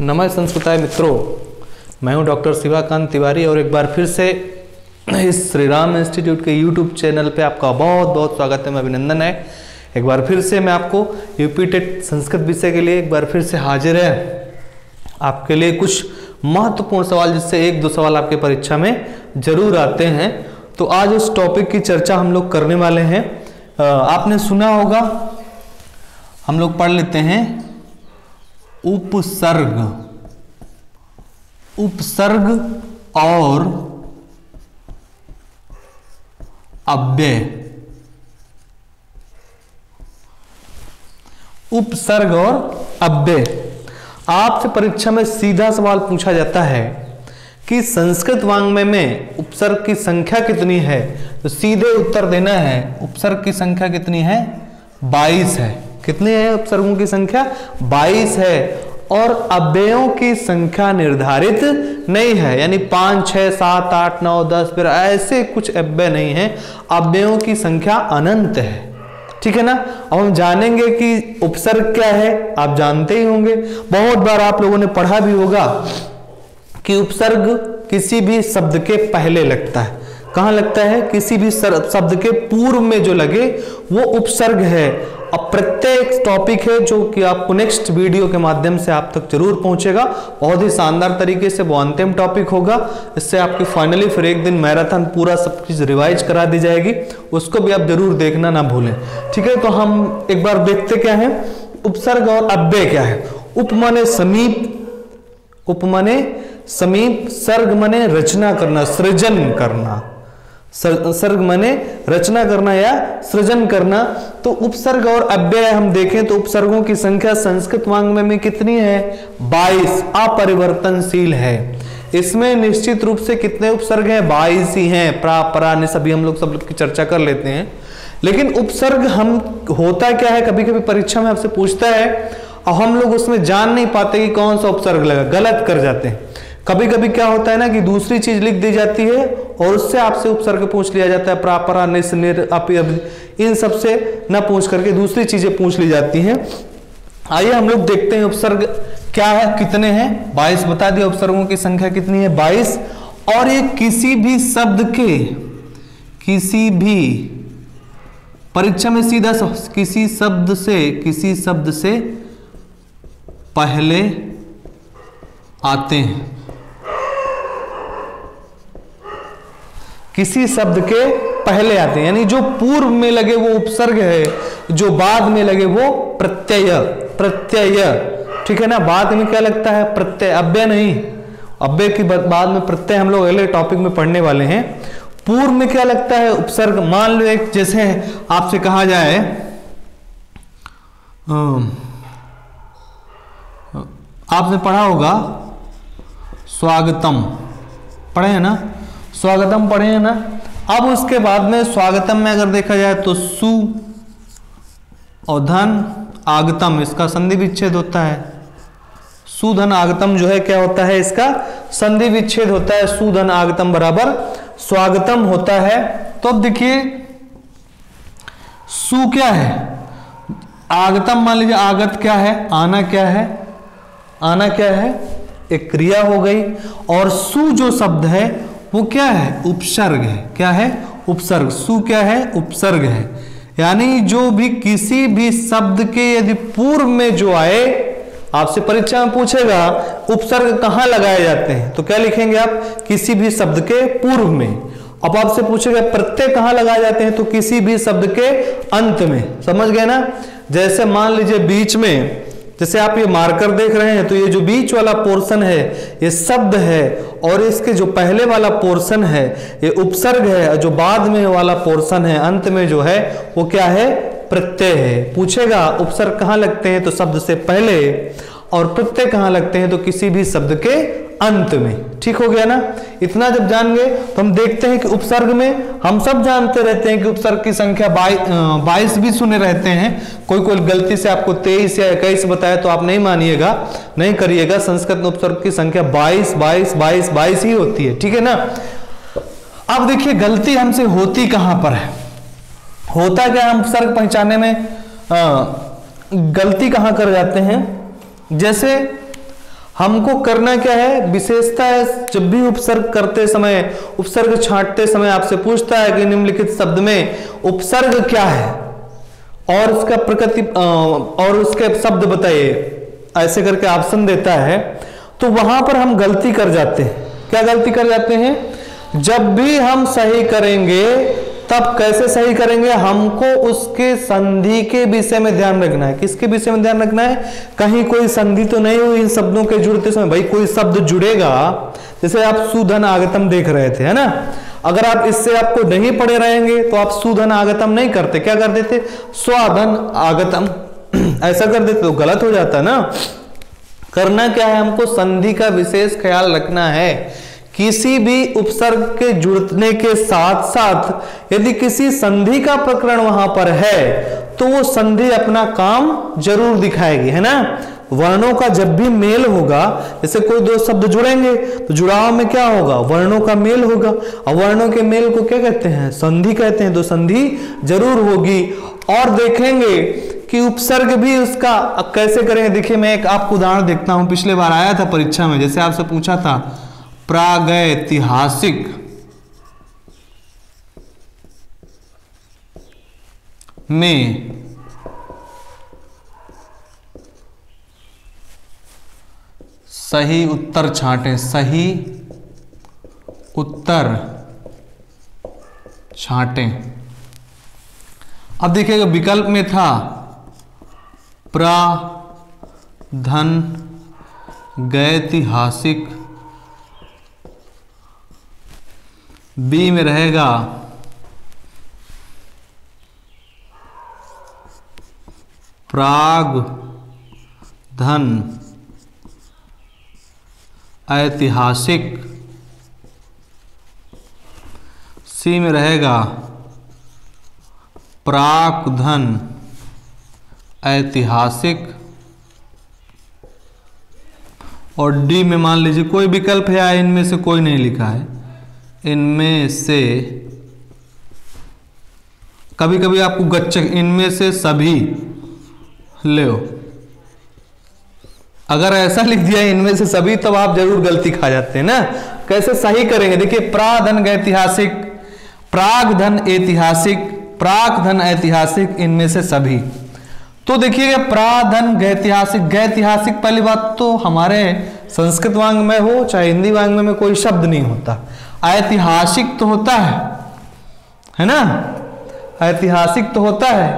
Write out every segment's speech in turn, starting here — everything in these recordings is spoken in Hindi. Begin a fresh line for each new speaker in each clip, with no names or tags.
नमस्ते संस्कृताय मित्रों, मैं हूं डॉक्टर शिवाकांत तिवारी और एक बार फिर से इस श्री राम इंस्टीट्यूट के यूट्यूब चैनल पे आपका बहुत बहुत स्वागत है। मैं अभिनंदन है। एक बार फिर से मैं आपको यूपी टेट संस्कृत विषय के लिए एक बार फिर से हाजिर है आपके लिए कुछ महत्वपूर्ण सवाल, जिससे एक दो सवाल आपके परीक्षा में जरूर आते हैं। तो आज उस टॉपिक की चर्चा हम लोग करने वाले हैं। आपने सुना होगा, हम लोग पढ़ लेते हैं उपसर्ग, उपसर्ग और अव्यय। उपसर्ग और अव्यय आपसे परीक्षा में सीधा सवाल पूछा जाता है कि संस्कृत वाङ्मय में उपसर्ग की संख्या कितनी है, तो सीधे उत्तर देना है उपसर्ग की संख्या कितनी है, 22 है। कितनी है उपसर्गों की संख्या? 22 है। और अव्ययों की संख्या निर्धारित नहीं है, यानी 5, 6, 7, 8, 9, 10 फिर ऐसे कुछ अव्यय नहीं है। अव्ययों की संख्या अनंत है। ठीक है ना। अब हम जानेंगे कि उपसर्ग क्या है। आप जानते ही होंगे, बहुत बार आप लोगों ने पढ़ा भी होगा कि उपसर्ग किसी भी शब्द के पहले लगता है। कहां लगता है? किसी भी शब्द के पूर्व में जो लगे वो उपसर्ग है। अब प्रत्येक टॉपिक है जो कि आपको नेक्स्ट वीडियो के माध्यम से आप तक जरूर पहुंचेगा, बहुत ही शानदार तरीके से। वो अंतिम टॉपिक होगा, इससे आपकी फाइनली फिर एक दिन मैराथन पूरा सब चीज रिवाइज करा दी जाएगी। उसको भी आप जरूर देखना ना भूलें। ठीक है, तो हम एक बार देखते क्या है उपसर्ग और अव्यय क्या है। उप माने समीप, उप माने समीप, सर्ग माने रचना करना, सृजन करना। सर्ग माने रचना करना या सृजन करना। तो उपसर्ग और अव्यय हम देखें तो उपसर्गों की संख्या संस्कृत वाङ्मय में कितनी है? 22, अपरिवर्तनशील है। इसमें निश्चित रूप से कितने उपसर्ग हैं? 22 ही हैं। प्रा, परा, ने सभी हम लोग की चर्चा कर लेते हैं। लेकिन उपसर्ग हम होता क्या है, कभी कभी परीक्षा में आपसे पूछता है और हम लोग उसमें जान नहीं पाते कि कौन सा उपसर्ग लगा, गलत कर जाते हैं। कभी कभी क्या होता है ना कि दूसरी चीज लिख दी जाती है और उससे आपसे उपसर्ग पूछ लिया जाता है। प्रापरा, निस, निर, अपि, इन सब से न पूछ करके दूसरी चीजें पूछ ली जाती हैं। आइए हम लोग देखते हैं उपसर्ग क्या है, कितने हैं। 22 बता दिया, उपसर्गों की संख्या कितनी है? 22। और ये किसी भी शब्द के, किसी भी परीक्षा में सीधा किसी शब्द से पहले आते हैं। किसी शब्द के पहले आते हैं, यानी जो पूर्व में लगे वो उपसर्ग है, जो बाद में लगे वो प्रत्यय। प्रत्यय, ठीक है ना। बाद में क्या लगता है? प्रत्यय, अव्यय नहीं। अव्यय की बाद में प्रत्यय हम लोग अगले टॉपिक में पढ़ने वाले हैं। पूर्व में क्या लगता है? उपसर्ग। मान लो एक जैसे आपसे कहा जाए, आपने पढ़ा होगा स्वागतम, पढ़े हैं ना, स्वागतम पढ़े हैं ना। अब उसके बाद में स्वागतम में अगर देखा जाए तो सु और धन आगतम, इसका संधि विच्छेद होता है। सुधन आगतम जो है क्या होता है? इसका संधि विच्छेद होता है। सुधन आगतम बराबर स्वागतम होता है। तो अब देखिए सु क्या है? आगतम मान लीजिए, आगत क्या है? आना क्या है? आना क्या है? एक क्रिया हो गई। और सु जो शब्द है वो क्या है? उपसर्ग है। क्या है? उपसर्ग। सु क्या है? उपसर्ग है। यानी जो भी किसी भी शब्द के यदि पूर्व में जो आए, आपसे परीक्षा में पूछेगा उपसर्ग कहां लगाए जाते हैं, तो क्या लिखेंगे आप? किसी भी शब्द के पूर्व में। अब आपसे पूछेगा प्रत्यय कहां लगाए जाते हैं, तो किसी भी शब्द के अंत में। समझ गए ना। जैसे मान लीजिए बीच में, जैसे आप ये मार्कर देख रहे हैं, तो ये जो बीच वाला पोर्शन है ये शब्द है, और इसके जो पहले वाला पोर्शन है ये उपसर्ग है, और जो बाद में वाला पोर्शन है अंत में जो है वो क्या है? प्रत्यय है। पूछेगा उपसर्ग कहां लगते हैं, तो शब्द से पहले, और प्रत्यय कहां लगते हैं, तो किसी भी शब्द के अंत में। ठीक हो गया ना। इतना जब जान गए तो हम देखते हैं कि उपसर्ग में हम सब जानते रहते हैं कि उपसर्ग की संख्या 22 भी सुने रहते हैं। कोई कोई गलती से आपको 23 या 21 बताया तो आप नहीं मानिएगा, नहीं करिएगा। संस्कृत में उपसर्ग की संख्या 22 22 22 22 ही होती है। ठीक है ना। अब देखिए गलती हमसे होती कहां पर है, होता क्या हम उपसर्ग पहचानने में गलती कहां कर जाते हैं। जैसे हमको करना क्या है, विशेषता है जब भी उपसर्ग करते समय, उपसर्ग छांटते समय आपसे पूछता है कि निम्नलिखित शब्द में उपसर्ग क्या है और उसका प्रकृति और उसके शब्द बताइए, ऐसे करके ऑप्शन देता है। तो वहां पर हम गलती कर जाते हैं। क्या गलती कर जाते हैं, जब भी हम सही करेंगे तब कैसे सही करेंगे, हमको उसके संधि के विषय में ध्यान रखना है। किसके विषय में ध्यान रखना है, कहीं कोई संधि तो नहीं हुई इन शब्दों के जुड़ते समय। भाई कोई शब्द जुड़ेगा, जैसे आप सुधन आगतम देख रहे थे, है ना, अगर आप इससे आपको नहीं पढ़े रहेंगे तो आप सुधन आगतम नहीं करते, क्या कर देते, स्वाधन आगतम ऐसा कर देते, तो गलत हो जाता ना। करना क्या है, हमको संधि का विशेष ख्याल रखना है। किसी भी उपसर्ग के जुड़ने के साथ साथ यदि किसी संधि का प्रकरण वहां पर है तो वो संधि अपना काम जरूर दिखाएगी, है ना। वर्णों का जब भी मेल होगा, जैसे कोई दो शब्द जुड़ेंगे तो जुड़ाव में क्या होगा, वर्णों का मेल होगा, और वर्णों के मेल को क्या कहते हैं, संधि कहते हैं, तो संधि जरूर होगी। और देखेंगे कि उपसर्ग भी उसका कैसे करेंगे। देखिए मैं एक आपको उदाहरण देखता हूं, पिछले बार आया था परीक्षा में, जैसे आपसे पूछा था प्रागैतिहासिक में सही उत्तर छांटें, सही उत्तर छांटें। अब देखिएगा विकल्प में था प्राधन गैतिहासिक, बी में रहेगा प्राग धन ऐतिहासिक, सी में रहेगा प्राक धन ऐतिहासिक, और डी में मान लीजिए कोई विकल्प है या इनमें से कोई नहीं लिखा है, इनमें से कभी कभी आपको गच्चक, इनमें से सभी ले, अगर ऐसा लिख दिया इनमें से सभी तब आप जरूर गलती खा जाते हैं ना। कैसे सही करेंगे, देखिए प्राधन ऐतिहासिक, प्राग धन ऐतिहासिक, प्राक धन ऐतिहासिक, इनमें से सभी। तो देखिएगा प्राधन ऐतिहासिक, गैतिहासिक पहली बात तो हमारे संस्कृत वांग में हो चाहे हिंदी वांग में कोई शब्द नहीं होता। ऐतिहासिक तो होता है ना, ऐतिहासिक तो होता है,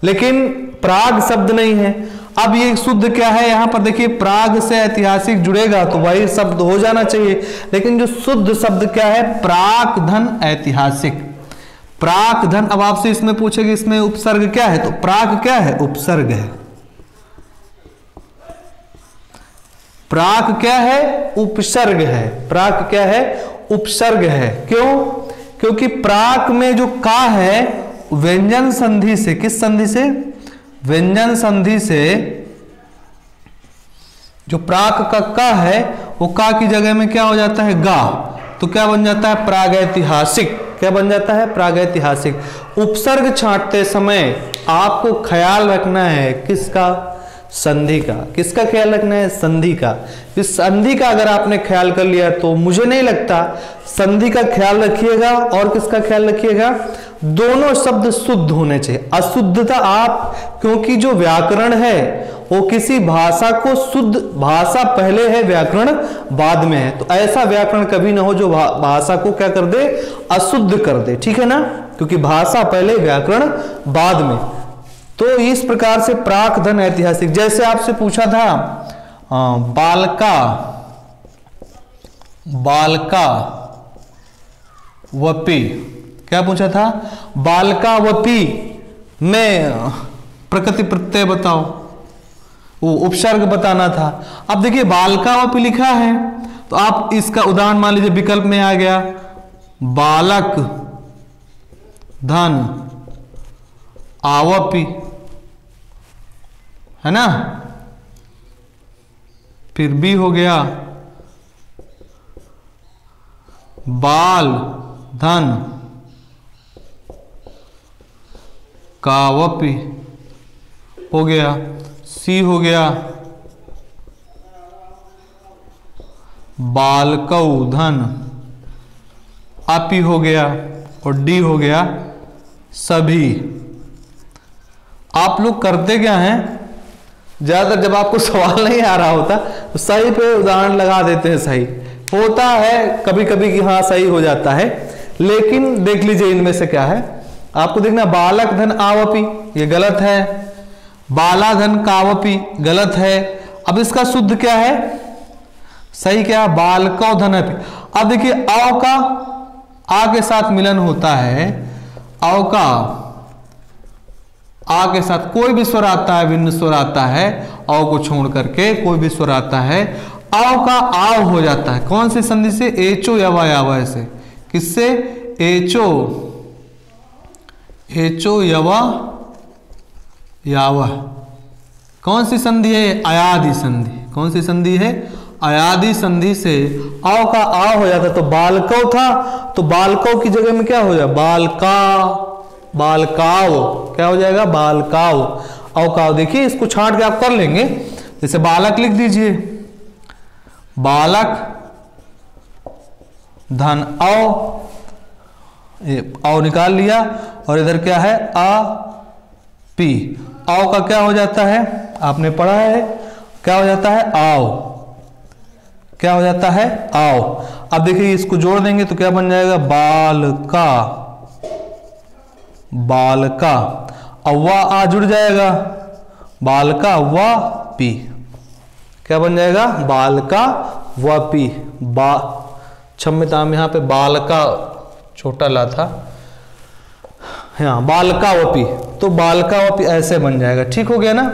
लेकिन प्राग शब्द नहीं है। अब ये शुद्ध क्या है, यहां पर देखिए प्राग से ऐतिहासिक जुड़ेगा तो वही शब्द हो जाना चाहिए, लेकिन जो शुद्ध शब्द क्या है, प्राक धन ऐतिहासिक, प्राक धन। अब आपसे इसमें पूछेगा इसमें उपसर्ग क्या है, तो प्राक क्या है, उपसर्ग है। प्राक क्या है, उपसर्ग है, प्राक क्या है, उपसर्ग है। क्यों, क्योंकि प्राक में जो का है व्यंजन संधि से, किस संधि से, व्यंजन संधि से, जो प्राक का का है वो का की जगह में क्या हो जाता है, गा, तो क्या बन जाता है, प्रागैतिहासिक। क्या बन जाता है, प्रागैतिहासिक। उपसर्ग छांटते समय आपको ख्याल रखना है किसका, संधि का। किसका ख्याल रखना है, संधि का। इस संधि का अगर आपने ख्याल कर लिया तो मुझे नहीं लगता, संधि का ख्याल रखिएगा और किसका ख्याल रखिएगा, दोनों शब्द शुद्ध होने चाहिए। अशुद्धता आप, क्योंकि जो व्याकरण है वो किसी भाषा को शुद्ध, भाषा पहले है व्याकरण बाद में है, तो ऐसा व्याकरण कभी ना हो जो भाषा को क्या कर दे, अशुद्ध कर दे, ठीक है ना, क्योंकि भाषा पहले व्याकरण बाद में। तो इस प्रकार से प्राक धन ऐतिहासिक, जैसे आपसे पूछा था बालका, बालका वपी, क्या पूछा था, बालका वपी में प्रकृति प्रत्यय बताओ, वो उपसर्ग बताना था। अब देखिए बालका वपी लिखा है तो आप इसका उदाहरण मान लीजिए विकल्प में आ गया बालक धन आवपी, है ना, फिर भी हो गया बाल धन कावपी, हो गया सी, हो गया बालकौ धन, अपि हो गया और डी हो गया सभी। आप लोग करते क्या हैं, ज्यादातर जब आपको सवाल नहीं आ रहा होता तो सही पे उदाहरण लगा देते हैं। सही होता है कभी कभी कि हाँ सही हो जाता है, लेकिन देख लीजिए इनमें से क्या है। आपको देखना, बालक धन आवपी ये गलत है, बाला धन कावपी गलत है। अब इसका शुद्ध क्या है, सही क्या, बालकौ धन अपि। अब देखिए अव का आ के साथ मिलन होता है, अव का आ के साथ कोई भी स्वर आता है, भिन्न स्वर आता है, अव को छोड़ करके कोई भी स्वर आता है, अव का आव हो जाता है। कौन सी संधि से, एचो यवा यावा से। किससे, एचो एचो यवा यावा। कौन सी संधि है, अयादि संधि। कौन सी संधि है, अयादि संधि से अव का आ हो जाता है। तो बालकौ था तो बालकौ की जगह में क्या हो जाए, बालका, बालकाव, क्या हो जाएगा, बालकाव। अवकाव देखिए इसको छांट के आप कर लेंगे, जैसे बालक लिख दीजिए, बालक धन अव, अव निकाल लिया और इधर क्या है, आ पी। अव का क्या हो जाता है, आपने पढ़ा है, क्या हो जाता है, आव। क्या हो जाता है, आओ। अब देखिए इसको जोड़ देंगे तो क्या बन जाएगा, बालका, बालका। अव्वा आ जुड़ जाएगा, बालका व पी। क्या बन जाएगा, बालका व पी। क्षम्यता में यहाँ पे बालका छोटा ला था, हाँ बालका व पी। तो बालका व पी ऐसे बन जाएगा, ठीक हो गया ना।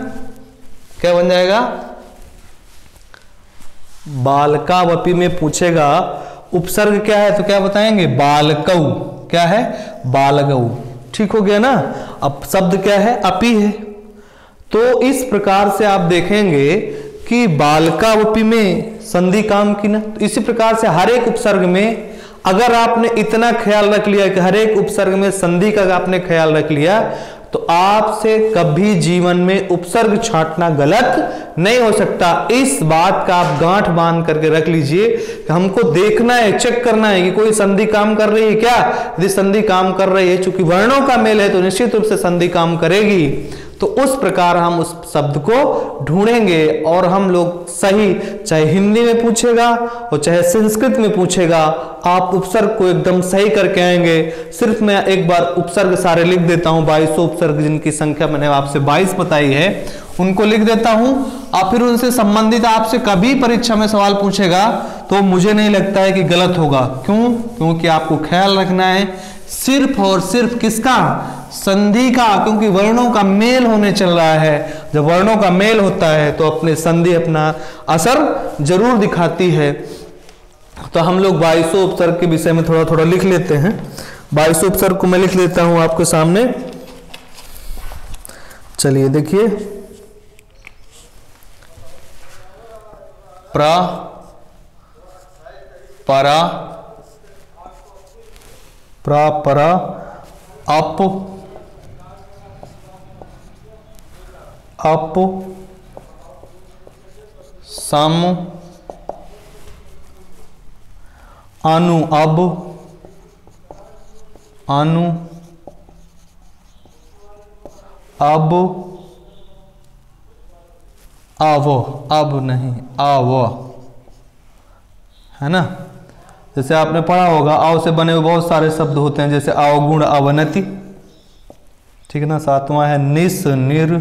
क्या बन जाएगा, बालकावपी में पूछेगा उपसर्ग क्या है तो क्या बताएंगे, बालकौ। क्या है, बालकौ। ठीक हो गया ना। अब शब्द क्या है, अपी है। तो इस प्रकार से आप देखेंगे कि बालकावपी में संधि काम की ना। तो इसी प्रकार से हर एक उपसर्ग में अगर आपने इतना ख्याल रख लिया कि हर एक उपसर्ग में संधि का आपने ख्याल रख लिया, तो आपसे कभी जीवन में उपसर्ग छांटना गलत नहीं हो सकता। इस बात का आप गांठ बांध करके रख लीजिए कि हमको देखना है, चेक करना है कि कोई संधि काम कर रही है क्या। यदि संधि काम कर रही है, चूंकि वर्णों का मेल है तो निश्चित रूप से संधि काम करेगी। तो उस प्रकार हम उस शब्द को ढूंढेंगे और हम लोग सही, चाहे हिंदी में पूछेगा और चाहे संस्कृत में पूछेगा, आप उपसर्ग को एकदम सही करके आएंगे। सिर्फ मैं एक बार उपसर्ग सारे लिख देता हूं, 2200 उपसर्ग जिनकी संख्या मैंने आपसे 22 बताई है, उनको लिख देता हूं। और फिर उनसे संबंधित आपसे कभी परीक्षा में सवाल पूछेगा तो मुझे नहीं लगता है कि गलत होगा। क्यों? क्योंकि आपको ख्याल रखना है सिर्फ और सिर्फ किसका, संधि का। क्योंकि वर्णों का मेल होने चल रहा है। जब वर्णों का मेल होता है तो अपने संधि अपना असर जरूर दिखाती है। तो हम लोग 2200 उपसर्ग के विषय में थोड़ा थोड़ा लिख लेते हैं। 2200 उपसर्ग को मैं लिख लेता हूं आपके सामने। चलिए देखिए, प्र, परा, प्रा, परा, अप, अप, सम, अनु, अब, अनु, अब, आवो, अब नहीं, आवो, है ना। जैसे आपने पढ़ा होगा, आव से बने हुए बहुत सारे शब्द होते हैं, जैसे अवगुण, अवनति, ठीक है ना। सातवां है निस, निर,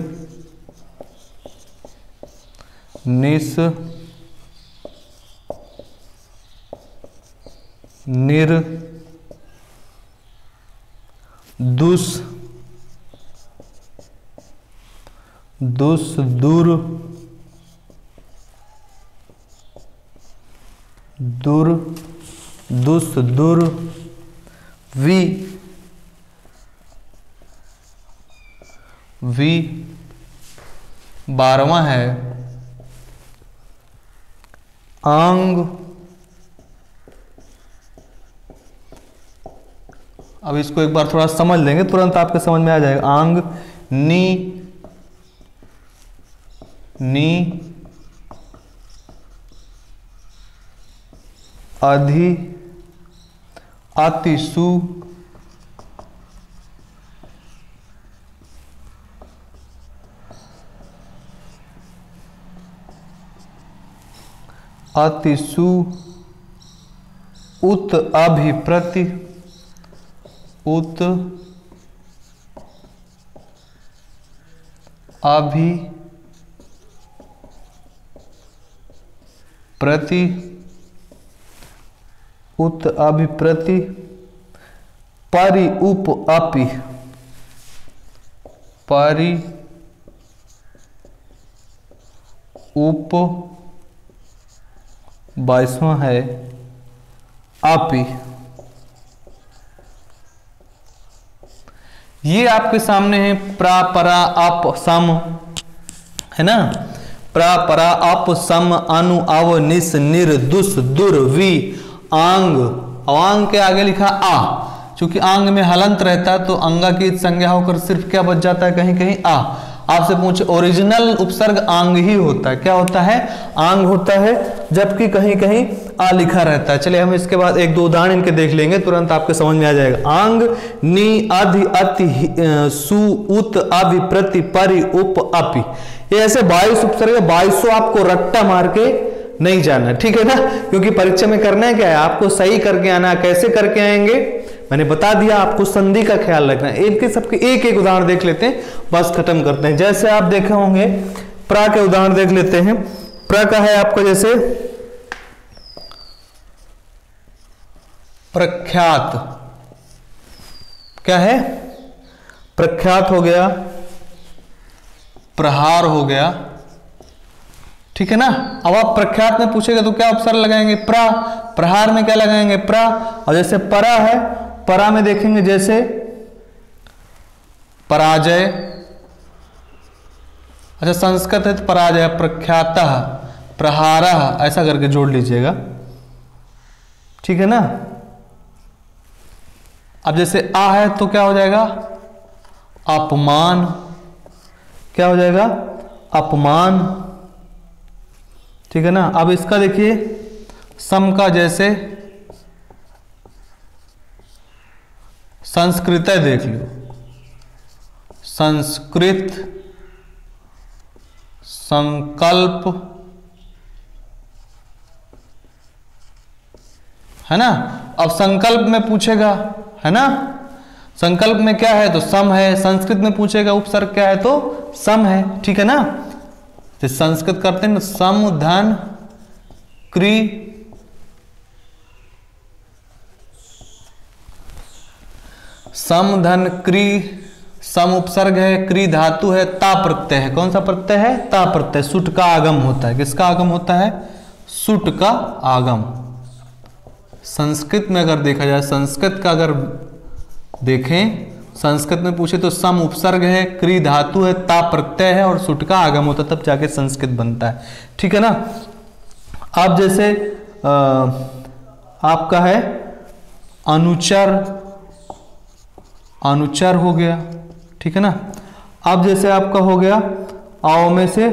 निस, निर, दुस, दुस, दुर, दुर, दुस, दुर, वी, वी। 12वां है आंग। अब इसको एक बार थोड़ा समझ लेंगे, तुरंत आपके समझ में आ जाएगा। आंग, नी, नी, अधि अतिसु अतिसु उत अभिप्रति उत अभि प्रति उत अभिप्रति परि उप अपि परि उप 22वां है अपि। ये आपके सामने है प्रा परा अप सम, है ना। प्रा परा अप सम अनु अव निस निर दुस दुर वी आंग। अवांग के आगे लिखा आ, चूंकि आंग में हलंत रहता है तो अंगा की संज्ञा होकर सिर्फ क्या बच जाता है, कहीं कहीं आ। आपसे पूछे ओरिजिनल उपसर्ग आंग ही होता है, क्या होता है, आंग होता है, जबकि कहीं कहीं आ लिखा रहता है। चलिए हम इसके बाद एक दो उदाहरण इनके देख लेंगे, तुरंत आपके समझ में आ जाएगा। आंग नी अधि अति सु उत अभि प्रति परि उप अपि, ये ऐसे 22 उपसर्ग, 22 आपको रट्टा मार के नहीं जाना, ठीक है ना, क्योंकि परीक्षा में करना है क्या है, आपको सही करके आना। कैसे करके आएंगे मैंने बता दिया, आपको संधि का ख्याल रखना है। इनके सबके एक एक उदाहरण देख लेते हैं, बस खत्म करते हैं। जैसे आप देखे होंगे प्रा के उदाहरण देख लेते हैं। प्रा का है आपको जैसे प्रख्यात, क्या है, प्रख्यात हो गया, प्रहार हो गया, ठीक है ना। अब आप प्रख्यात में पूछेगा तो क्या उपसर्ग लगाएंगे, प्रा। प्रहार में क्या लगाएंगे, प्रा। और जैसे परा है, परा में देखेंगे जैसे पराजय, अच्छा संस्कृत है तो पराजय, प्रख्यातः, प्रहारः, ऐसा करके जोड़ लीजिएगा, ठीक है ना। अब जैसे आ है तो क्या हो जाएगा, अपमान, क्या हो जाएगा, अपमान, ठीक है ना। अब इसका देखिए सम का जैसे संस्कृत देख लो, संस्कृत, संकल्प, है ना। अब संकल्प में पूछेगा, है ना, संकल्प में क्या है तो सम है। संस्कृत में पूछेगा उपसर्ग क्या है तो सम है, ठीक है ना। तो संस्कृत करते हैं ना, सम धन क्री, सम धन क्री, सम उपसर्ग है, क्री धातु है, ता प्रत्यय है। कौन सा प्रत्यय है, ता प्रत्यय। सुट का आगम होता है, किसका आगम होता है, सुट का आगम। संस्कृत में अगर देखा जाए, संस्कृत का अगर देखें, संस्कृत में पूछे तो सम उपसर्ग है, क्री धातु है, ता प्रत्यय है और सुट का आगम होता है, तब जाके संस्कृत बनता है, ठीक है ना। अब जैसे आपका है अनुचर, अनुचर हो गया, ठीक है ना। अब जैसे आपका हो गया आओ में से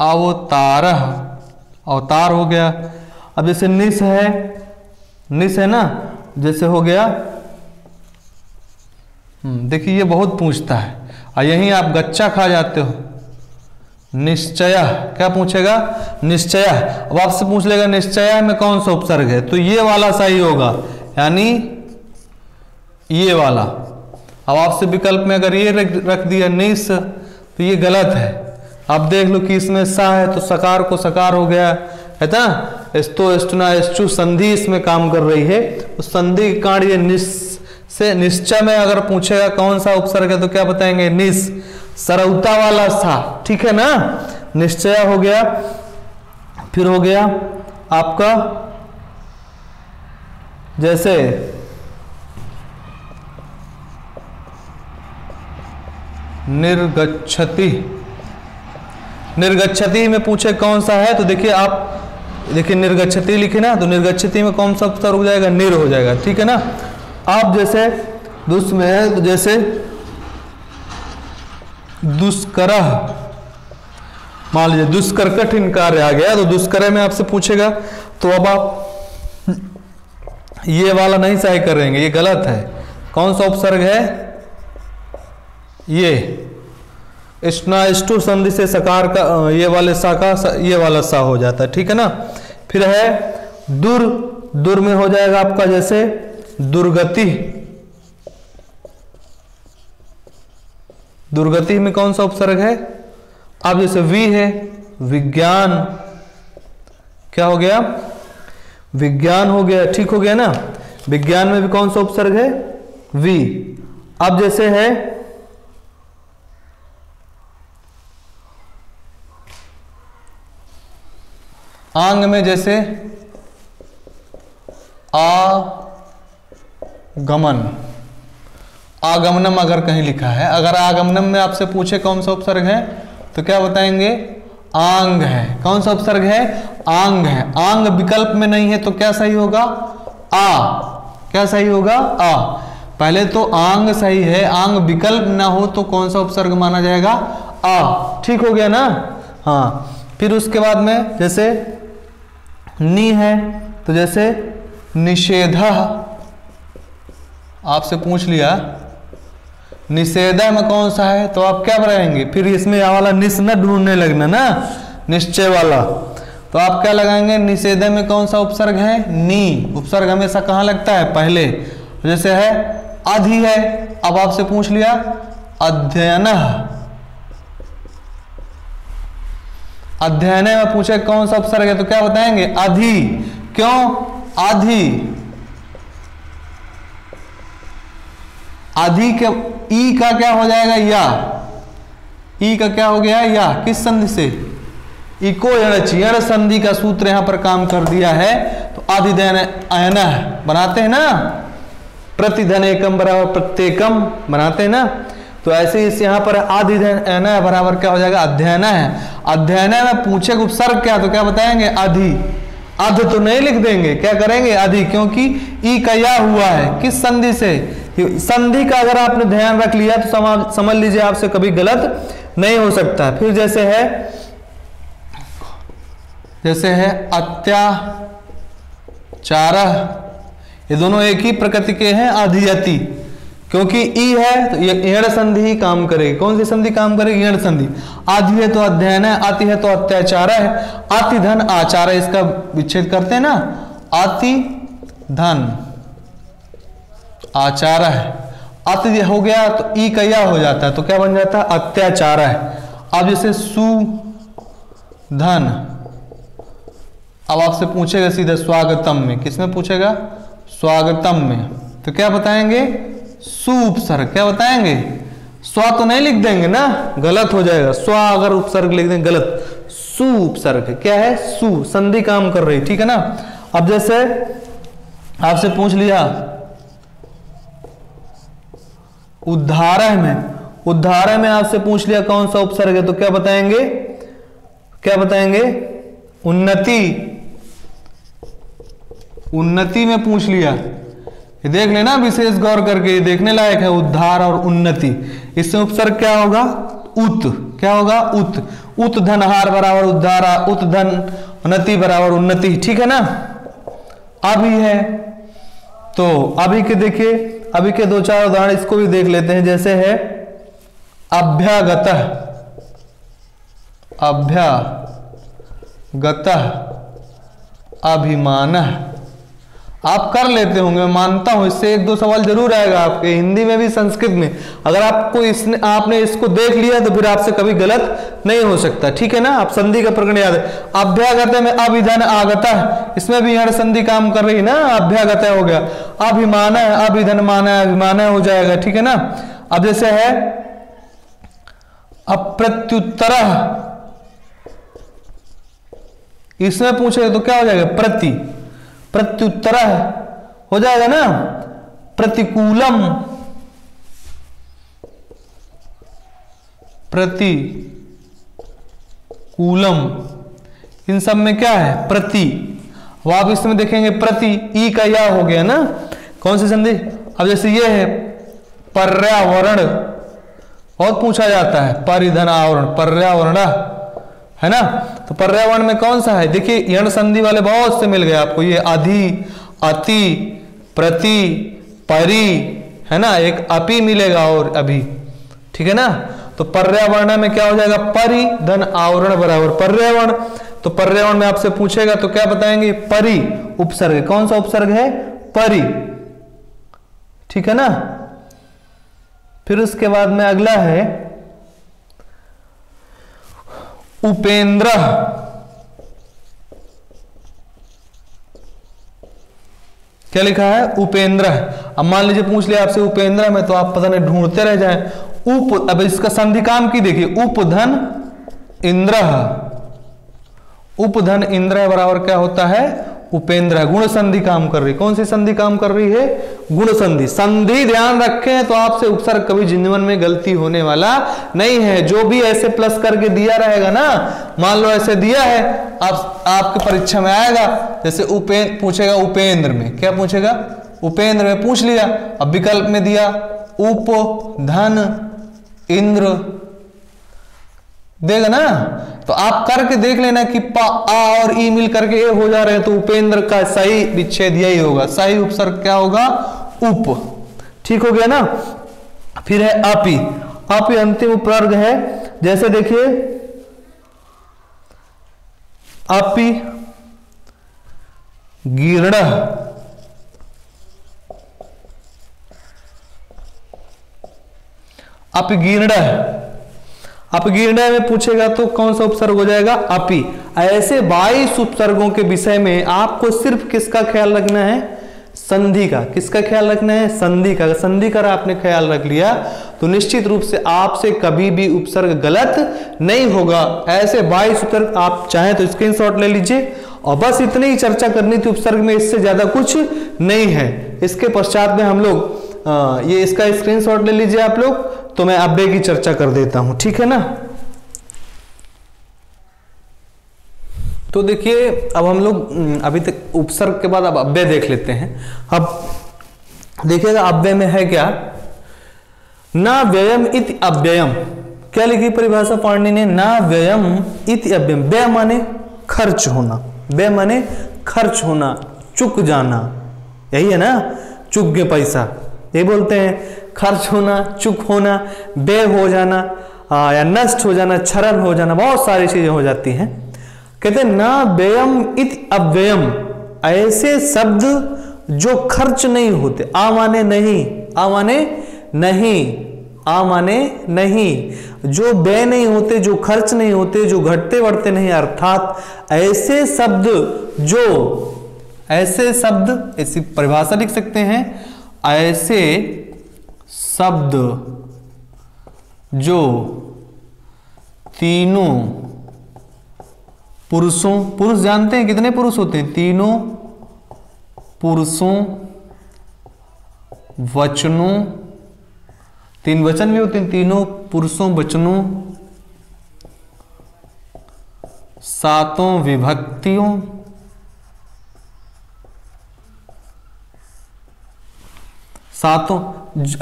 अवतारः, अवतार हो गया। अब जैसे निस है, निस है ना, जैसे हो गया, देखिए ये बहुत पूछता है और यहीं आप गच्चा खा जाते हो। निश्चय, क्या पूछेगा, निश्चय। अब आपसे पूछ लेगा निश्चय में कौन सा उपसर्ग है, तो ये वाला सही होगा, यानी ये वाला। अब आपसे विकल्प में अगर ये रख दिया निस तो ये गलत है। अब देख लो कि इसमें सा है तो सकार को सकार हो गया, है ना। स्तो स्टुना स्चु संधि इसमें काम कर रही है, तो संधि कार्य निस से निश्चय में अगर पूछेगा कौन सा उपसर्ग है तो क्या बताएंगे, निस, सरौता वाला सा, ठीक है ना। निश्चय हो गया, फिर हो गया आपका जैसे निर्गच्छति, निर्गच्छति में पूछे कौन सा है तो देखिए आप, देखिए निर्गच्छति लिखे ना, तो निर्गच्छति में कौन सा उपसर्ग हो जाएगा, निर हो जाएगा, ठीक है ना। आप जैसे दुष् में है तो जैसे दुष्करः, मान लीजिए दुष्कर कठिन कार्य आ गया तो दुष्कर में आपसे पूछेगा, तो अब आप ये वाला नहीं सही करेंगे, ये गलत है। कौन सा उपसर्ग है? ये स्नाष्टु संधि से सकार का ये वाले सा का ये वाला सा हो जाता है, ठीक है ना। फिर है दुर, दुर में हो जाएगा आपका जैसे दुर्गति। दुर्गति में कौन सा उपसर्ग है? अब जैसे वी है विज्ञान, क्या हो गया? विज्ञान हो गया, ठीक हो गया ना। विज्ञान में भी कौन सा उपसर्ग है? वी। अब जैसे है आंग में जैसे आगमन, आगमनम अगर कहीं लिखा है, अगर आगमनम में आपसे पूछे कौन सा उपसर्ग है तो क्या बताएंगे? आंग है। कौन सा उपसर्ग है? आंग है। आंग विकल्प में नहीं है तो क्या सही होगा? आ। क्या सही होगा? आ। पहले तो आंग सही है, आंग विकल्प ना हो तो कौन सा उपसर्ग माना जाएगा? आ। ठीक हो गया ना। हाँ, फिर उसके बाद में जैसे नी है तो जैसे निषेध, आपसे पूछ लिया निषेध में कौन सा है तो आप क्या बनाएंगे? फिर इसमें वाला निस न ढूंढने लगना ना, निश्चय वाला, तो आप क्या लगाएंगे? निषेध में कौन सा उपसर्ग है? नी। उपसर्ग हमेशा कहाँ लगता है? पहले। जैसे है अधि है, अब आपसे पूछ लिया अध्ययन, अध्ययन में पूछे कौन सा उपसर्ग है तो क्या बताएंगे? अधि। क्यों? आधि। आधि के ई का क्या हो जाएगा? या। ई का क्या हो गया? या। किस संधि से? इको यण संधि का सूत्र यहां पर काम कर दिया है, तो आधिधन अयन बनाते हैं ना, प्रतिधन एकम बराबर प्रत्येकम बनाते हैं ना, तो ऐसे इस यहां पर आधिधन अयन बराबर क्या हो जाएगा? अध्ययन है। अध्ययन में पूछे उपसर्ग क्या तो क्या बताएंगे? अधि। अध तो नहीं लिख देंगे, क्या करेंगे? अधि, क्योंकि ई का या हुआ है। किस संधि से? संधि का अगर आपने ध्यान रख लिया तो समझ लीजिए आपसे कभी गलत नहीं हो सकता। फिर जैसे है अत्याचार, ये दोनों एक ही प्रकृति के हैं, अधियति, क्योंकि ई है तो यण संधि ही काम करेगी। कौन सी संधि काम करेगी? यण संधि। आधि है तो अध्ययन है, आति है तो अत्याचार है, आति धन आचार है, इसका विच्छेद करते हैं ना, आति धन आचार है। अति हो गया तो ई का या हो जाता है तो क्या बन जाता है? अत्याचार है। अब जैसे सुधन, अब आपसे पूछेगा सीधे स्वागतम में, किसमें पूछेगा? स्वागतम में, तो क्या बताएंगे? सु उपसर्ग। क्या बताएंगे? स्व तो नहीं लिख देंगे ना, गलत हो जाएगा। स्व अगर उपसर्ग लिख देंगे गलत। सु उपसर्ग क्या है? सु, संधि काम कर रही, ठीक है ना। अब जैसे आपसे पूछ लिया उद्धार में, उद्धार में आपसे पूछ लिया कौन सा उपसर्ग है तो क्या बताएंगे? क्या बताएंगे? उन्नति। उन्नति में पूछ लिया, ये देख लेना विशेष गौर करके, ये देखने लायक है, उद्धार और उन्नति। इससे उपसर्ग क्या होगा? उत। क्या होगा? उत। उत धनहार बराबर उद्धार, उत धन उन्नति बराबर उन्नति, ठीक है ना। अभी है तो अभी के देखिए, अभी के दो चार उदाहरण इसको भी देख लेते हैं। जैसे है अभ्यागत, अभ्यागत अभिमान, आप कर लेते होंगे, मैं मानता हूं, इससे एक दो सवाल जरूर आएगा आपके हिंदी में भी संस्कृत में। अगर आपको आपने इसको देख लिया तो फिर आपसे कभी गलत नहीं हो सकता, ठीक है ना। आप संधि का प्रकरण याद है। अभ्यागत में अभिधन आगता है, इसमें भी यह संधि काम कर रही है ना, अभ्यागत हो गया। अभिमान है, अभिधन माना है, अभिमान हो जाएगा, ठीक है ना। अब जैसे है अप्रत्युत्तर, इसमें पूछे तो क्या हो जाएगा? प्रति। प्रत्युत्तर हो जाएगा ना। प्रतिकूलम, प्रतिकूलम, इन सब में क्या है? प्रति। अब आप इसमें देखेंगे प्रति, ई का या हो गया ना, कौन सी संधि? अब जैसे ये है पर्यावरण, और पूछा जाता है परिधन आवरण, पर्यावरण है ना। तो पर्यावरण में कौन सा है, देखिए यण संधि वाले बहुत से मिल गए आपको, ये अधि, अति, प्रति, परि, है ना, एक अपि मिलेगा और अभी, ठीक है ना। तो पर्यावरण में क्या हो जाएगा, परि धन आवरण बराबर पर्यावरण। तो पर्यावरण में आपसे पूछेगा तो क्या बताएंगे, परि उपसर्ग, कौन सा उपसर्ग है, परि, ठीक है ना। फिर उसके बाद में अगला है उपेंद्र। क्या लिखा है, उपेंद्र। अब मान लीजिए पूछ लिया आपसे उपेंद्र में, तो आप पता नहीं ढूंढते रह जाएं। उप, अब इसका संधि काम की देखिए, उपधन इंद्र, उपधन इंद्र बराबर क्या होता है, उपेंद्र। गुण संधि काम कर रही, कौन सी संधि काम कर रही है, गुण संधि। संधि ध्यान रखें तो आपसे उपसर्ग कभी जीवन में गलती होने वाला नहीं है। जो भी ऐसे प्लस करके दिया रहेगा ना, मान लो ऐसे दिया है, आपकी परीक्षा में आएगा, जैसे पूछेगा उपेंद्र में, क्या पूछेगा, उपेंद्र में पूछ लिया, अब विकल्प में दिया उप धन इंद्र देगा ना, तो आप करके देख लेना कि आ और ई मिल करके ए हो जा रहे हैं, तो उपेंद्र का सही विच्छेद यही होगा, सही उपसर्ग क्या होगा, उप। ठीक हो गया ना। फिर है अपि, अपि अंतिम उपवर्ग है। जैसे देखिए अपि गिर्ण, अपगीर्ण, अपगीर्ण में पूछेगा तो कौन सा उपसर्ग हो जाएगा, अपि। ऐसे 22 उपसर्गों के विषय में आपको सिर्फ किसका ख्याल रखना है, संधि का। किसका ख्याल रखना है, संधि का। संधि का आपने ख्याल रख लिया तो निश्चित रूप से आपसे कभी भी उपसर्ग गलत नहीं होगा। ऐसे 22 उपसर्ग आप चाहें तो स्क्रीनशॉट ले लीजिए, और बस इतनी ही चर्चा करनी थी उपसर्ग में, इससे ज्यादा कुछ नहीं है। इसके पश्चात में हम लोग ये इसका स्क्रीनशॉट ले लीजिए आप लोग, तो मैं अव्यय की चर्चा कर देता हूं, ठीक है ना। तो देखिए अब हम लोग अभी तक उपसर्ग के बाद अब अव्यय देख लेते हैं। अब देखिएगा अव्यय में है क्या, ना व्ययम इति अव्ययम। क्या लिखी परिभाषा पाणिनि ने, ना व्ययम इति अव्ययम। व्यय माने खर्च होना, व्यय माने खर्च होना, चुक जाना, यही है ना, चुक गए पैसा, ये बोलते हैं खर्च होना, चुक होना, व्यय हो जाना, या नष्ट हो जाना, क्षरण हो जाना, बहुत सारी चीजें हो जाती हैं। कहते हैं ना व्ययम इति अव्ययम, ऐसे शब्द जो खर्च नहीं होते, आ माने नहीं, आ माने नहीं, आ माने नहीं, जो व्यय नहीं होते, जो खर्च नहीं होते, जो घटते बढ़ते नहीं, अर्थात ऐसे शब्द जो, ऐसे शब्द, ऐसी परिभाषा लिख सकते हैं, ऐसे शब्द जो तीनों पुरुषों, पुरुष जानते हैं कितने पुरुष होते हैं, तीनों पुरुषों वचनों, तीन वचन भी होते हैं, तीनों पुरुषों वचनों, सातों विभक्तियों, सातों,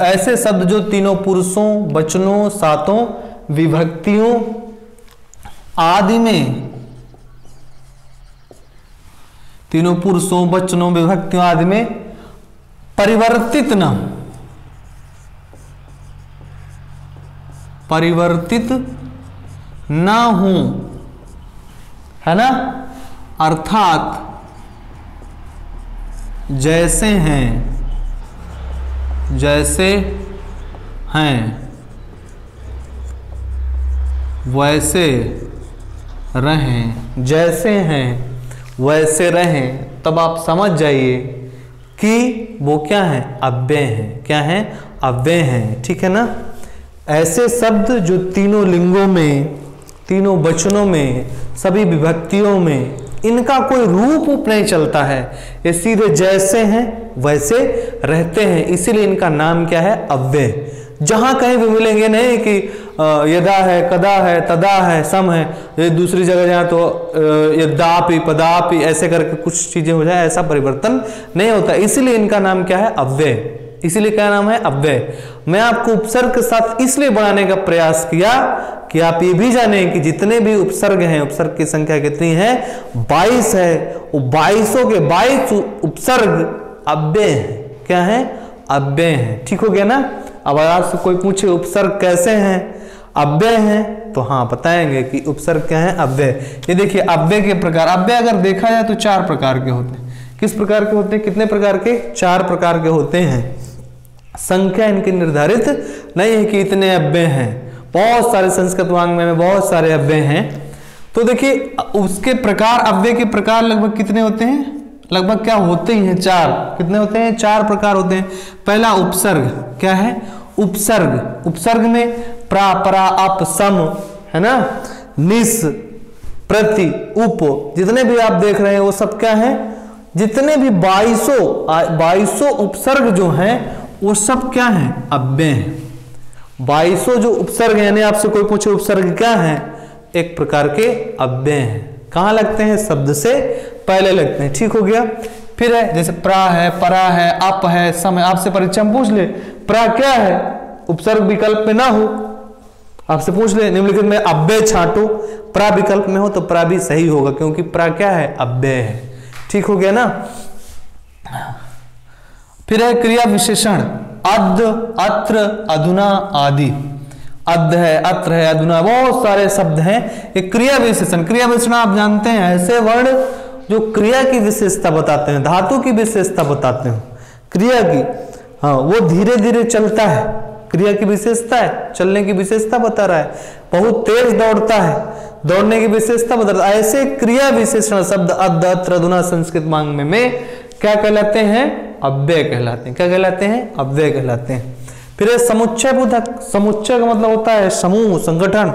ऐसे शब्द जो तीनों पुरुषों वचनों सातों विभक्तियों आदि में, तीनों पुरुषों वचनों विभक्तियों आदि में परिवर्तित न, परिवर्तित ना हो, है ना, अर्थात जैसे हैं, जैसे हैं वैसे रहें, जैसे हैं वैसे रहें, तब आप समझ जाइए कि वो क्या है, अव्यय है। क्या है, अव्यय है, ठीक है ना। ऐसे शब्द जो तीनों लिंगों में, तीनों वचनों में, सभी विभक्तियों में इनका कोई रूप नहीं चलता है, ये सीधे जैसे हैं वैसे रहते हैं, इसीलिए इनका नाम क्या है, अव्यय। जहां कहीं भी मिलेंगे नहीं कि यदा है, कदा है, तदा है, सम है, ये दूसरी जगह जहाँ तो यदापि पदापि ऐसे करके कुछ चीजें हो जाए, ऐसा परिवर्तन नहीं होता, इसीलिए इनका नाम क्या है, अव्यय। इसीलिए क्या नाम है, अव्यय। मैं आपको उपसर्ग के साथ इसलिए बढ़ाने का प्रयास किया कि आप ये भी जाने कि जितने भी उपसर्ग हैं, उपसर्ग की संख्या कितनी है, 22 है। वो 22 के 22 उपसर्ग अव्यय हैं। क्या है? अव्यय हैं। ठीक हो गया ना। अब आपसे कोई पूछे उपसर्ग कैसे हैं, अव्यय हैं, तो हाँ बताएंगे कि उपसर्ग क्या है, अव्यय। ये देखिए अव्यय के प्रकार, अव्यय अगर देखा जाए तो 4 प्रकार के होते हैं। किस प्रकार के होते हैं? कितने प्रकार के? 4 प्रकार के होते हैं। संख्या इनकी निर्धारित नहीं है कि इतने अव्यय हैं, बहुत सारे संस्कृत वाङ्मय में बहुत सारे अव्यय हैं। तो देखिए उसके प्रकार, अव्यय के प्रकार लगभग कितने होते हैं? लगभग क्या होते ही हैं? 4। कितने होते हैं? 4 प्रकार होते हैं। पहला उपसर्ग। क्या है? उपसर्ग। उपसर्ग में प्रा, परा, अप, सम, है ना, निस, प्रति, उप, जितने भी आप देख रहे हैं वो सब क्या है? जितने भी 2200 उपसर्ग जो हैं वो सब क्या है? अव्यय हैं। 2200 जो उपसर्ग यानी आपसे कोई पूछे उपसर्ग क्या है, एक प्रकार के अव्यय हैं। कहां लगते हैं? शब्द से पहले लगते हैं। ठीक हो गया। फिर है जैसे प्रा है, परा है, अप है, सम है। आपसे परीक्षा में पूछ ले प्रा क्या है, उपसर्ग विकल्प में ना हो, आपसे पूछ ले निम्नलिखित में अव्यय छांटो, प्रा विकल्प में हो तो प्रा भी सही होगा, क्योंकि प्रा क्या है? अव्यय है। ठीक हो गया ना। फिर है क्रिया विशेषण, अद्य, अत्र, अधुना आदि। अद्य है, अत्र है, अधुना, बहुत सारे शब्द हैं। एक क्रिया विशेषण। क्रिया विशेषण आप जानते हैं ऐसे वर्ण जो क्रिया की विशेषता बताते हैं, धातु की विशेषता बताते हैं, क्रिया की। हाँ, वो धीरे धीरे चलता है, क्रिया की विशेषता है, चलने की विशेषता बता रहा है। बहुत तेज दौड़ता है, दौड़ने की विशेषता बता रहा है। ऐसे क्रिया विशेषण शब्द अद्य, अत्र, अधुना संस्कृत वाङ्मय में क्या कहलाते हैं? अव्यय कहलाते हैं। क्या कहलाते हैं? अव्यय कहलाते हैं। फिर समुच्चय बोधक। समुच्चय का मतलब होता है समूह, संगठन।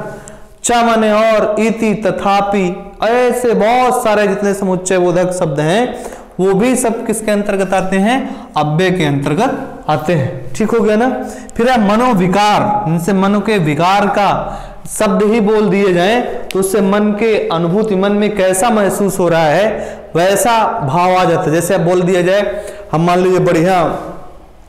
च माने और, इति, तथापि, ऐसे बहुत सारे जितने समुच्चय बोधक शब्द हैं वो भी सब किसके अंतर्गत आते हैं? अव्यय के अंतर्गत आते हैं। ठीक हो गया ना। फिर है मनोविकार। इनसे मन के विकार का शब्द ही बोल दिए जाएं तो उससे मन के अनुभूति, मन में कैसा महसूस हो रहा है वैसा भाव आ जाता है। जैसे अब बोल दिया जाए, हम मान लीजिए बढ़िया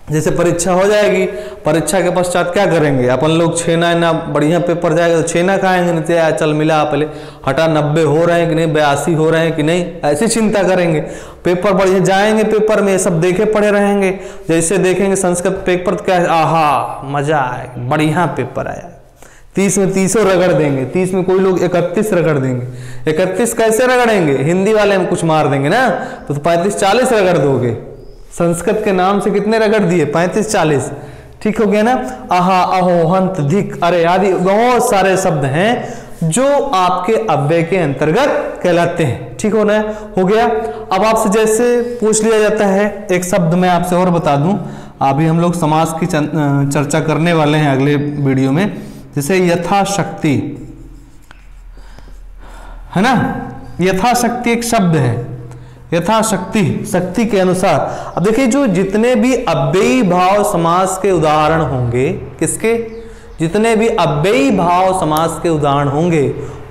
जैसे परीक्षा हो जाएगी, परीक्षा के पश्चात क्या करेंगे अपन लोग? छेना ना बढ़िया पेपर जाएगा तो छेना खाएंगे, नहीं तो यार चल मिला पहले हटा 90 हो रहे हैं कि नहीं, 82 हो रहे हैं कि नहीं, ऐसी चिंता करेंगे। पेपर बढ़िया जाएंगे, पेपर में ये सब देखे पड़े रहेंगे। जैसे देखेंगे संस्कृत पेपर तो क्या, आहा मजा आए, बढ़िया पेपर आया, 30 में 30 रगड़ देंगे, 30 में कोई लोग 31 रगड़ देंगे। 31 कैसे रगड़ेंगे? हिंदी वाले हम कुछ मार देंगे ना, तो 35-40 रगड़ दोगे। संस्कृत के नाम से कितने रगड़ दिए? 35-40। ठीक हो गया ना। आहा, अहो, हंत, धिक, अरे आदि बहुत सारे शब्द हैं जो आपके अव्यय के अंतर्गत कहलाते हैं। ठीक हो ना, हो गया। अब आपसे जैसे पूछ लिया जाता है, एक शब्द मैं आपसे और बता दूं, अभी हम लोग समास की चर्चा करने वाले हैं अगले वीडियो में। जैसे यथाशक्ति, है ना, यथाशक्ति एक शब्द है, यथाशक्ति, शक्ति के अनुसार। अब देखिए जो जितने भी अव्ययी भाव समास के उदाहरण होंगे, किसके? जितने भी अव्ययी भाव समास के उदाहरण होंगे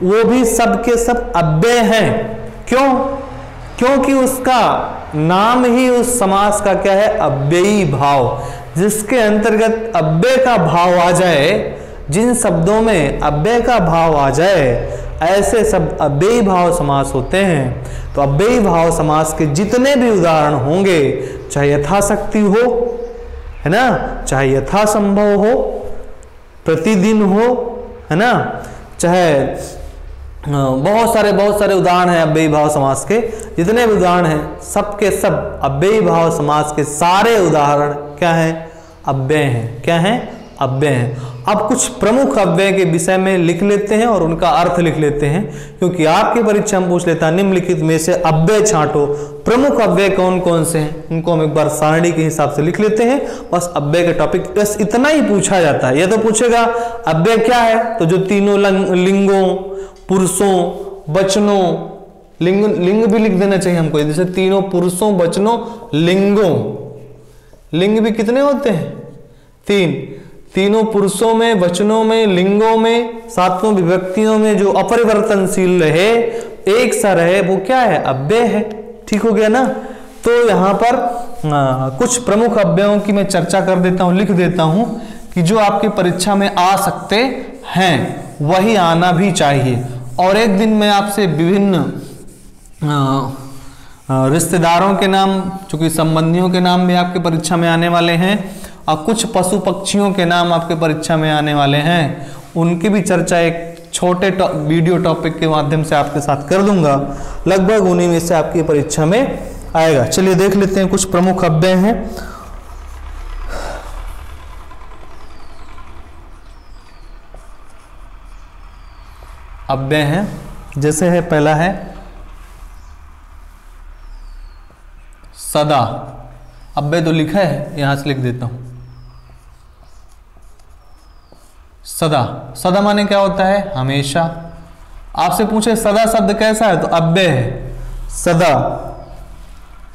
वो भी सब के सब अव्यय हैं। क्यों? क्योंकि उसका नाम ही उस समास का क्या है? अव्ययी भाव। जिसके अंतर्गत अव्यय का भाव आ जाए, जिन शब्दों में अव्यय का भाव आ जाए, ऐसे सब अव्ययी भाव समास होते हैं। तो अव्ययी भाव समास के जितने भी उदाहरण होंगे, चाहे यथाशक्ति हो, है ना, चाहे यथासंभव हो, प्रतिदिन हो, है ना, चाहे बहुत सारे उदाहरण हैं अव्ययी भाव समास के। जितने भी उदाहरण हैं सबके सब अव्ययी भाव समास के सारे उदाहरण क्या हैं? अव्यय हैं। क्या हैं? अव्यय हैं। अब कुछ प्रमुख अव्यय के विषय में लिख लेते हैं और उनका अर्थ लिख लेते हैं, क्योंकि आपकी परीक्षा में पूछ लेता है निम्नलिखित में से अव्यय छांटो, प्रमुख अव्यय कौन कौन से हैं, उनको हम एक बार सारणी के हिसाब से लिख लेते हैं। बस अव्यय का टॉपिक बस इतना ही पूछा जाता है। यह तो पूछेगा अव्यय क्या है, तो जो तीनों लिंगों, पुरुषों, वचनों, लिंग भी लिख देना चाहिए हमको, जैसे तीनों पुरुषों, वचनों, लिंगों। लिंग भी कितने होते हैं? 3। तीनों पुरुषों में, वचनों में, लिंगों में, सातों विभक्तियों में जो अपरिवर्तनशील रहे, एक सा रहे, वो क्या है? अव्यय है। ठीक हो गया ना। तो यहाँ पर कुछ प्रमुख अव्ययों की मैं चर्चा कर देता हूँ, लिख देता हूँ। कि जो आपकी परीक्षा में आ सकते हैं वही आना भी चाहिए। और एक दिन मैं आपसे विभिन्न रिश्तेदारों के नाम, चूंकि संबंधियों के नाम भी आपके परीक्षा में आने वाले हैं, और कुछ पशु पक्षियों के नाम आपके परीक्षा में आने वाले हैं, उनकी भी चर्चा एक छोटे वीडियो टॉपिक के माध्यम से आपके साथ कर दूंगा। लगभग उन्हीं में से आपकी परीक्षा में आएगा। चलिए देख लेते हैं कुछ प्रमुख अव्यय हैं। अव्यय हैं, जैसे है पहला है सदा। अव्यय तो लिखा है, यहां से लिख देता हूं। सदा, सदा माने क्या होता है? हमेशा। आपसे पूछे सदा शब्द कैसा है, तो अव्यय है। सदा,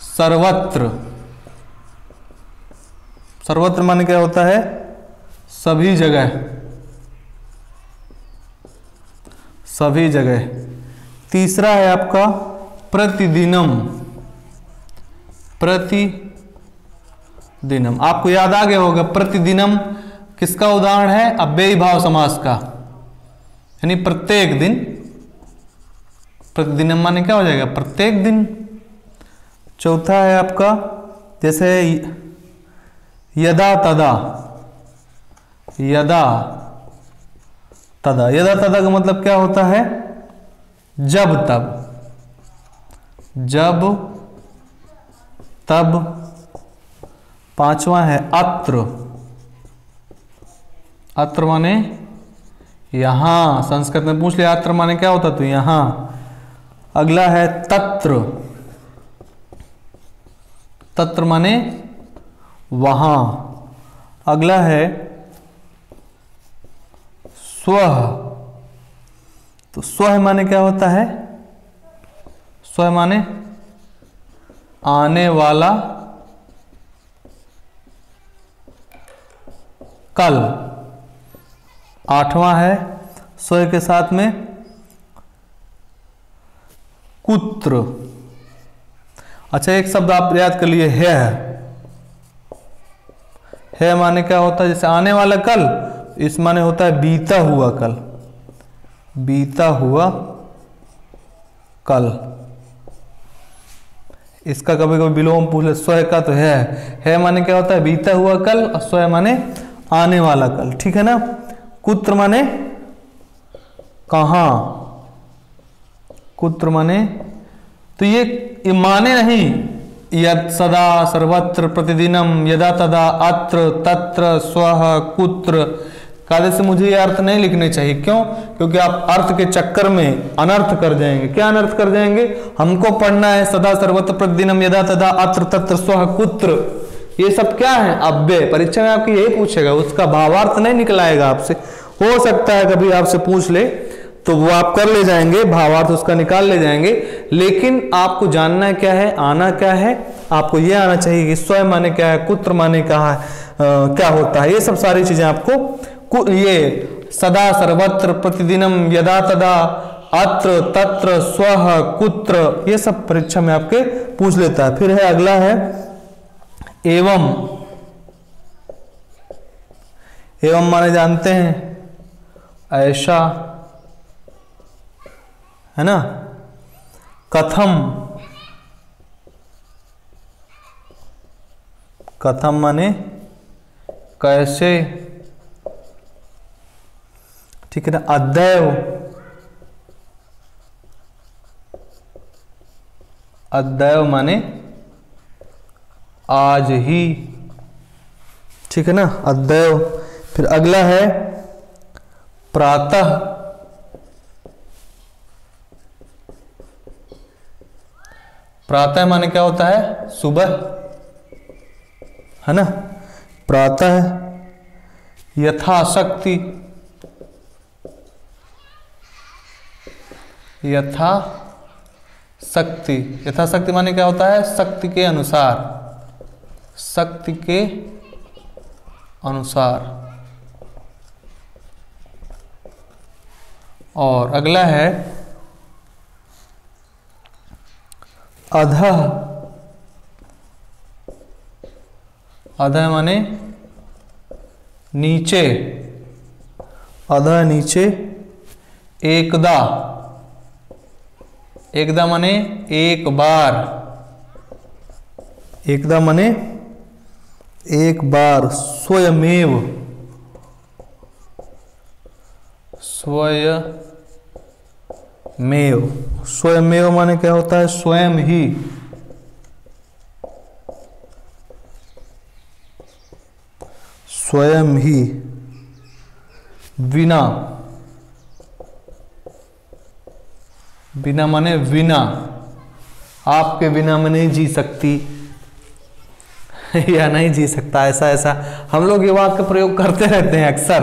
सर्वत्र। सर्वत्र माने क्या होता है? सभी जगह, सभी जगह। तीसरा है आपका प्रतिदिनम। प्रतिदिनम, आपको याद आ गया होगा, प्रतिदिनम किसका उदाहरण है? अव्ययी भाव समास का, यानी प्रत्येक दिन। प्रतिदिनम माने क्या हो जाएगा? प्रत्येक दिन। चौथा है आपका जैसे यदा तदा। यदा तदा, यदा तदा का मतलब क्या होता है? जब तब, जब तब। पांचवा है अत्र। अत्र माने यहां, संस्कृत में पूछ लिया अत्र माने क्या होता, तो यहां। अगला है तत्र। तत्र माने वहां। अगला है स्वः। तो स्वः माने क्या होता है? स्वः माने आने वाला, कल। आठवां है स्वः के साथ में कुत्र। अच्छा, एक शब्द आप याद कर लिए, है माने क्या होता है? जैसे आने वाला कल, इस माने होता है बीता हुआ कल। बीता हुआ कल। इसका कभी कभी विलोम पूछ ले, स्वः का तो है माने क्या होता है? बीता हुआ कल, और स्वः माने आने वाला कल। ठीक है ना? कुत्र माने कहां। कुत्र माने, तो ये माने नहीं, यद, सदा, सर्वत्र, प्रतिदिनम, यदा तदा, अत्र, तत्र, स्वः, कुत्र। कायदे से मुझे ये अर्थ नहीं लिखने चाहिए। क्यों? क्योंकि आप अर्थ के चक्कर में अनर्थ कर जाएंगे। क्या अनर्थ कर जाएंगे? हमको पढ़ना है सदा, सर्वत्र, प्रतिदिनम, यदा तदा, अत्र, तत्र, स्वः, कुत्र। ये सब क्या है? अव्यय। परीक्षा में आपकी यही पूछेगा, उसका भावार्थ नहीं निकलाएगा आपसे। हो सकता है कभी आपसे पूछ ले तो वो आप कर ले जाएंगे, भावार्थ उसका निकाल ले जाएंगे, लेकिन आपको जानना क्या है, आना क्या है? आपको ये आना चाहिए कि स्वयं माने क्या है, कुत्र माने कहा क्या होता है। ये सब सारी चीजें आपको, ये सदा, सर्वत्र, प्रतिदिनम, यदा तदा, अत्र, तत्र, स्वः, कुत्र, ये सब परीक्षा में आपके पूछ लेता है। फिर है अगला है एवं। एवं माने जानते हैं ऐसा, है ना? कथम। कथम माने कैसे। ठीक है ना? अद्यव। अद्यव माने आज ही। ठीक है ना? अद्यव। फिर अगला है प्रातः। प्रातः माने क्या होता है? सुबह, है ना? प्रातः। यथाशक्ति। यथाशक्ति। यथाशक्ति माने क्या होता है? शक्ति के अनुसार। शक्ति के अनुसार। और अगला है अधः। अधः माने नीचे, अधः नीचे, एकदा, एकदा माने एक बार, एकदा माने एक बार, स्वयमेव, स्वयमेव, स्वयमेव माने क्या होता है? स्वयं ही, स्वयं ही, बिना, बिना माने बिना, आपके बिना मैं नहीं जी सकती या नहीं जी सकता, ऐसा ऐसा हम लोग ये वाक्य प्रयोग करते रहते हैं अक्सर,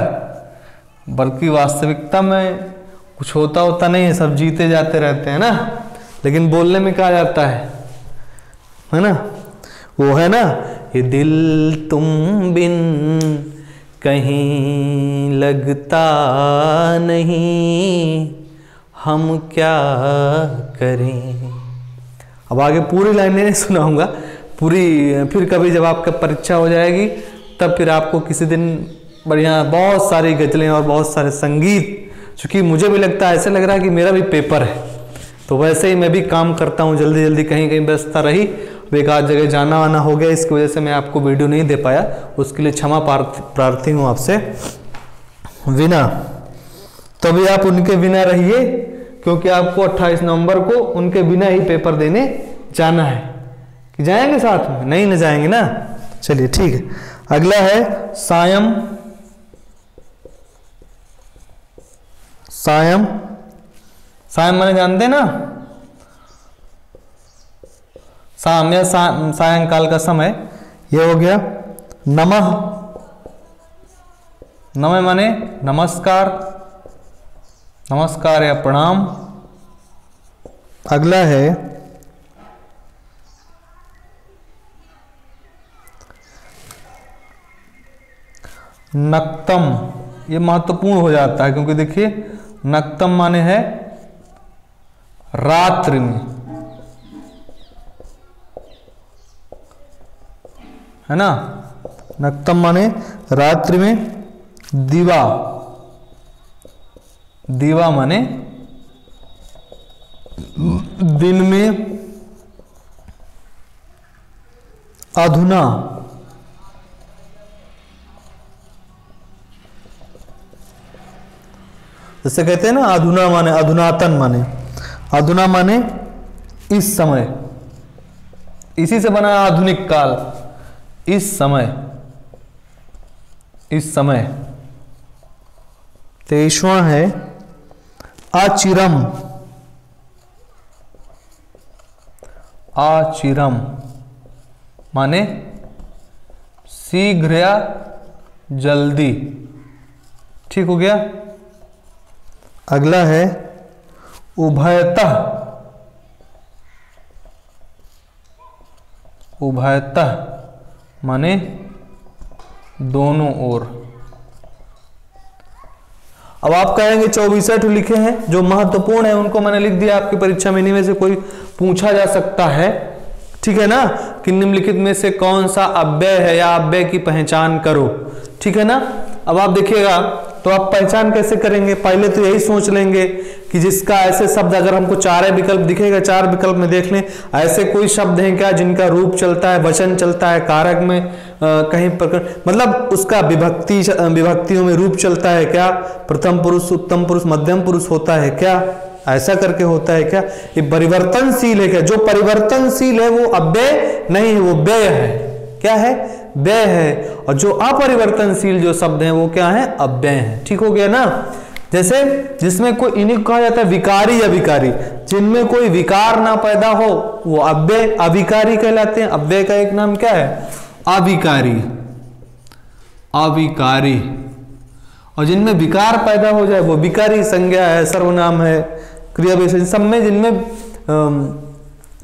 बल्कि वास्तविकता में कुछ होता नहीं है, सब जीते जाते रहते हैं ना, लेकिन बोलने में कहा जाता है ना, वो है ना, ये दिल तुम बिन कहीं लगता नहीं, हम क्या करें। अब आगे पूरी लाइन नहीं सुनाऊंगा, पूरी फिर कभी जब आपका परीक्षा हो जाएगी तब फिर आपको किसी दिन बढ़िया बहुत सारी गजलें और बहुत सारे संगीत, चूंकि मुझे भी लगता है, ऐसे लग रहा है कि मेरा भी पेपर है, तो वैसे ही मैं भी काम करता हूँ, जल्दी जल्दी कहीं कहीं व्यस्तता रही, एक आध जगह जाना वाना हो गया, इसकी वजह से मैं आपको वीडियो नहीं दे पाया, उसके लिए क्षमा प्रार्थी हूँ आपसे। बिना, तभी आप उनके बिना रहिए, क्योंकि आपको 28 नवंबर को उनके बिना ही पेपर देने जाना है। कि जाएंगे साथ में? नहीं न जाएंगे ना, चलिए ठीक है। अगला है सायं, सायं, सायं माने जानते ना, शाम या सायंकाल का समय, ये हो गया। नमः, नमः माने नमस्कार, नमस्कार या प्रणाम। अगला है नक्तम, ये महत्वपूर्ण हो जाता है, क्योंकि देखिए नक्तम माने है रात्रि में, है ना, नक्तम माने रात्रि में। दिवा, दिवा माने दिन में। अधुना, जैसे कहते हैं ना अधुना माने अधुनातन माने, अधुना माने इस समय, इसी से बना आधुनिक काल, इस समय, इस समय। 23वां है आचिरम, आचिरम माने शीघ्र या जल्दी, ठीक हो गया। अगला है उभयतः, उभयतः माने दोनों ओर। अब आप कहेंगे 24 लिखे हैं जो महत्वपूर्ण है, उनको मैंने लिख दिया, आपकी परीक्षा में इन्हीं में से कोई पूछा जा सकता है, ठीक है ना, कि निम्नलिखित में से कौन सा अव्यय है या अव्यय की पहचान करो, ठीक है ना। अब आप देखिएगा तो आप पहचान कैसे करेंगे, पहले तो यही सोच लेंगे कि जिसका ऐसे शब्द, अगर हमको 4 विकल्प दिखेगा, 4 विकल्प में देख लें, ऐसे कोई शब्द हैं क्या जिनका रूप चलता है, वचन चलता है, कारक में कहीं प्रकरण, मतलब उसका विभक्तियों में रूप चलता है क्या, प्रथम पुरुष, उत्तम पुरुष, मध्यम पुरुष होता है क्या, ऐसा करके होता है क्या, ये परिवर्तनशील है क्या, जो परिवर्तनशील है वो अव्यय नहीं है, वो व्यय है, क्या है, व्यय है, और जो अपरिवर्तनशील जो शब्द हैं वो क्या है, अव्यय है, ठीक हो गया ना। जैसे जिसमें कोई, इन्हीं को कहा जाता है विकारी या विकारी, जिनमें कोई विकार ना पैदा हो वो अव्यय, अविकारी कहलाते हैं। अव्यय का एक नाम क्या है, अविकारी, अविकारी, और जिनमें विकार पैदा हो जाए वो विकारी, संज्ञा है, सर्वनाम है, क्रिया विशेषण, सब में जिनमें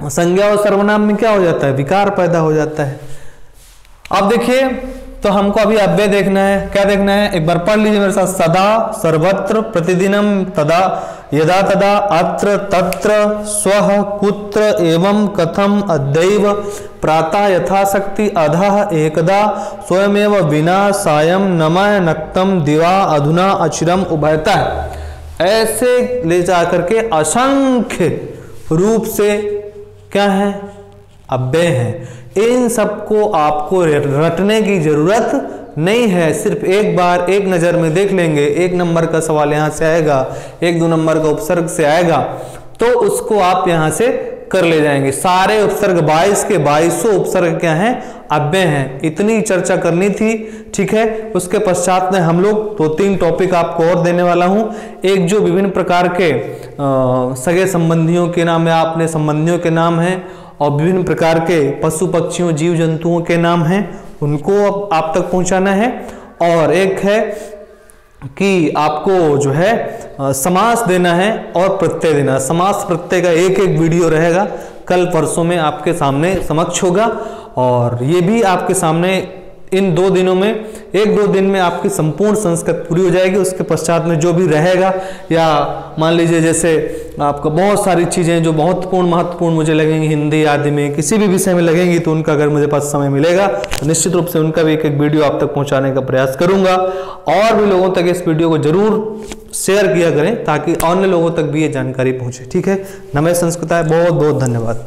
संज्ञा और सर्वनाम में क्या हो जाता है, विकार पैदा हो जाता है। अब देखिए तो हमको अभी अव्यय देखना है। क्या देखना है, एक बार पढ़ लीजिए मेरे साथ। सदा, सर्वत्र, प्रतिदिनम, तदा, यदा तदा, अत्र, तत्र, स्वः, कुत्र, एवं, कथम, अद्यैव, प्रातः, यथाशक्ति, अधः, एकदा, स्वयमेव, विना, सायं, नमः, नक्तम, दिवा, अधुना, अचिरम, उभयतः। ऐसे ले जा करके असंख्य रूप से क्या है, अव्यय है। इन सबको आपको रटने की जरूरत नहीं है, सिर्फ एक बार एक नज़र में देख लेंगे। 1 नंबर का सवाल यहाँ से आएगा, 1-2 नंबर का उपसर्ग से आएगा, तो उसको आप यहाँ से कर ले जाएंगे। सारे उपसर्ग 22 के 22 उपसर्ग क्या हैं, अव्यय हैं। इतनी चर्चा करनी थी, ठीक है। उसके पश्चात में हम लोग 2-3 टॉपिक आपको और देने वाला हूँ। एक जो विभिन्न प्रकार के सगे संबंधियों के नाम है, अपने संबंधियों के नाम हैं, और विभिन्न प्रकार के पशु पक्षियों जीव जंतुओं के नाम हैं, उनको आप तक पहुंचाना है। और एक है कि आपको जो है समास देना है और प्रत्यय देना। समास प्रत्यय का एक एक वीडियो रहेगा, कल परसों में आपके सामने समक्ष होगा। और ये भी आपके सामने इन 2 दिनों में, 1-2 दिन में आपकी संपूर्ण संस्कृत पूरी हो जाएगी। उसके पश्चात में जो भी रहेगा, या मान लीजिए जैसे आपको बहुत सारी चीज़ें जो महत्वपूर्ण मुझे लगेंगी हिंदी आदि में, किसी भी विषय में लगेंगी, तो उनका अगर मुझे पास समय मिलेगा तो निश्चित रूप से उनका भी एक एक वीडियो आप तक पहुंचाने का प्रयास करूंगा। और भी लोगों तक इस वीडियो को जरूर शेयर किया करें ताकि अन्य लोगों तक भी ये जानकारी पहुंचे। ठीक है। नमः संस्कृताय, बहुत बहुत धन्यवाद।